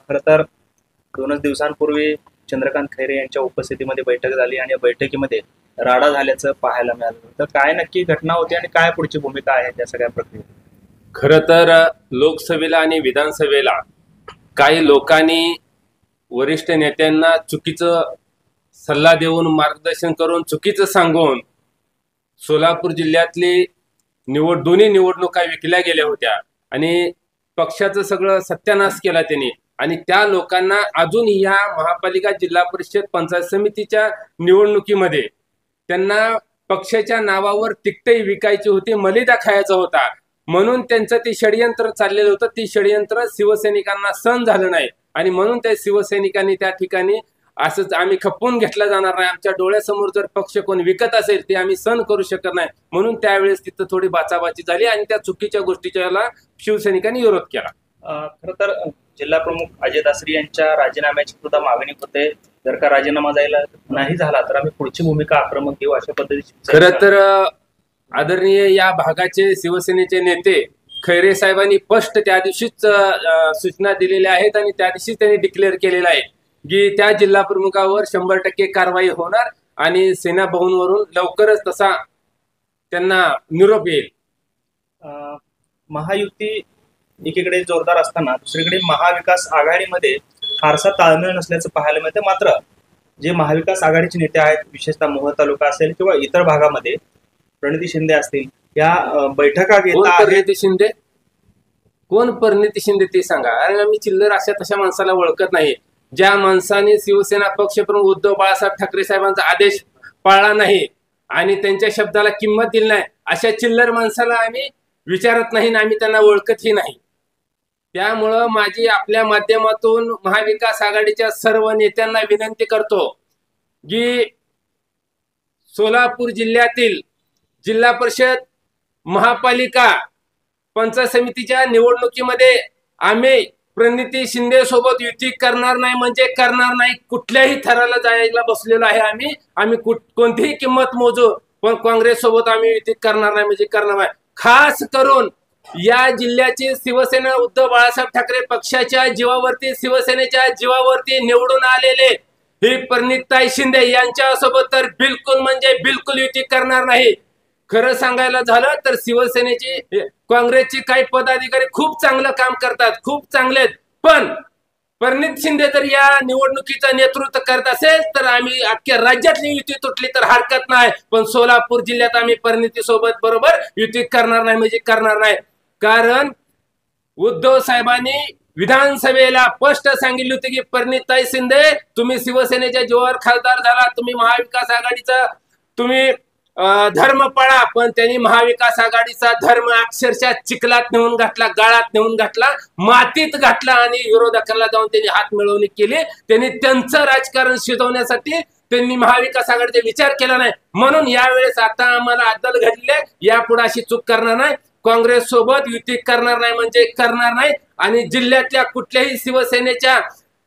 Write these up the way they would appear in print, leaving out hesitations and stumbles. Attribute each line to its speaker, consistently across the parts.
Speaker 1: खरं तर 2च दिवसांपूर्वी चंद्रकांत खैरे यांच्या उपस्थितीमध्ये बैठक झाली आणि या बैठकीमध्ये राडा झाल्याचं पाहायला मिळालं. तर काय नक्की घटना होती आणि काय पुढची भूमिका आहे त्या सगळ्या प्रक्रियेत?
Speaker 2: खरं तर लोकसभेला आणि विधानसभेला काही लोकांनी वरिष्ठ नेत्यांना चुकीचं सल्ला देऊन मार्गदर्शन करून चुकीचं सांगून सोलापूर जिल्ह्यातली दोन्ही निवडणुका विकल्या गेल्या होत्या आणि पक्षाचं सगळं सत्यानाश केला त्यांनी. आणि त्या लोकांना अजून ह्या महापालिका जिल्हा परिषद पंचायत समितीच्या निवडणुकीमध्ये त्यांना पक्षाच्या नावावर तिकटही विकायची होती, मलिदा खायचा होता, म्हणून त्यांचं ते षडयंत्र चाललेलं होतं. ती षडयंत्र शिवसैनिकांना सहन झालं नाही आणि म्हणून त्या शिवसैनिकांनी त्या ठिकाणी असंच आम्ही खपवून घेतला जाणार नाही, आमच्या डोळ्यासमोर जर पक्ष कोण विकत असेल ते आम्ही सहन करू शकत नाही, म्हणून त्यावेळेस तिथं थोडी बाचाबाची झाली आणि त्या चुकीच्या गोष्टीच्या शिवसैनिकांनी विरोध केला.
Speaker 1: खरं तर जिल्हा प्रमुख अजय दासरी यांच्या राजीनाम्याची सुद्धा मागणी होते. जर का राजीनामा जायला नाही झाला तर आम्ही पुढची भूमिका आक्रमक घेऊ अशा पद्धतीची.
Speaker 2: खरं तर आदरणीय या भागाचे शिवसेनेचे नेते खैरे साहेबांनी स्पष्ट त्या दिवशीच सूचना दिलेल्या आहेत आणि त्या दिवशी त्यांनी डिक्लेअर केलेलं आहे की त्या जिल्हा प्रमुखावर 100% कारवाई होणार आणि सेना भवनवरून लवकरच तसा त्यांना निरोप येईल.
Speaker 1: महायुती एकीकडे जोरदार असताना दुसरीकडे महाविकास आघाडीमध्ये फारसा ताळमेळ नसल्याचं पाहायला मिळतं. मात्र जे महाविकास आघाडीचे नेते आहेत, विशेषतः मोहोळ तालुका असेल किंवा इतर भागामध्ये प्रणिती शिंदे असतील, या बैठका घेतात.
Speaker 2: कोण परिणिती शिंदे ते सांगा. अरे मी चिल्लर अशा तशा माणसाला ओळखत नाही. ज्या माणसाने शिवसेना पक्षप्रमुख उद्धव बाळासाहेब ठाकरे साहेबांचा आदेश पाळला नाही आणि त्यांच्या शब्दाला किंमत दिली नाही, अशा चिल्लर माणसाला आम्ही विचारत नाही आणि आम्ही त्यांना ओळखतही नाही. त्यामुळं माझी आपल्या माध्यमातून महाविकास आघाडीच्या सर्व नेत्यांना विनंती करतो की सोलापूर जिल्ह्यातील जिल्हा परिषद, महापालिका, पंचायत समितीच्या निवडणुकीमध्ये आम्ही प्रणिती शिंदे सोबत युती करणार नाही म्हणजे करणार नाही. कुठल्याही थराला जायला बसलेलो आहे आम्ही कोणतीही किंमत मोजू, पण काँग्रेस सोबत आम्ही युती करणार नाही म्हणजे करणार नाही. खास करून या जिल्ह्याची शिवसेना उद्धव बाळासाहेब ठाकरे पक्षाच्या जीवावरती, शिवसेनेच्या जीवावरती निवडून आलेले ही प्रणिताई शिंदे यांच्यासोबत तर बिलकुल म्हणजे बिलकुल युती करणार नाही. खरं सांगायला झालं तर शिवसेनेची, काँग्रेसची काही पदाधिकारी खूप चांगलं काम करतात, खूप चांगले, पण प्रणित शिंदे जर या निवडणुकीचं नेतृत्व करत असेल तर आम्ही अख्ख्या राज्यातली युती तुटली तर हरकत नाही, पण सोलापूर जिल्ह्यात आम्ही प्रणिती सोबत बरोबर युती करणार नाही म्हणजे करणार नाही. कारण उद्धव साहेबांनी विधानसभेला स्पष्ट सांगितले होते की प्रणिताई शिंदे तुम्ही शिवसेनेच्या जीवावर खासदार झाला, तुम्ही महाविकास आघाडीचा तुम्ही धर्म पाळा, पण त्यांनी महाविकास आघाडीचा धर्म अक्षरशः चिखलात नेऊन घातला, गाळात नेऊन घातला, मातीत घातला आणि विरोधकांना जाऊन त्यांनी हात मिळवणी केली. त्यांनी त्यांचं राजकारण शिजवण्यासाठी त्यांनी महाविकास आघाडीचा विचार केला नाही, म्हणून यावेळेस आता आम्हाला अद्दल घडले, यापुढे अशी चूक करणार नाही, काँग्रेस सोबत युती करणार नाही म्हणजे करणार नाही. आणि जिल्ह्यातल्या कुठल्याही शिवसेनेच्या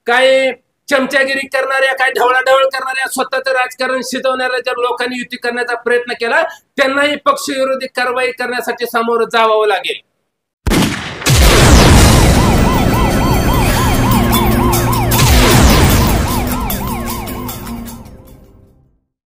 Speaker 2: काही चमचागिरी करणाऱ्या, काही ढवळाढवळ करणाऱ्या, स्वतःचं राजकारण शिजवणाऱ्या जर लोकांनी युती करण्याचा प्रयत्न केला त्यांनाही पक्षविरोधी कारवाई करण्यासाठी सामोरं जावं लागेल.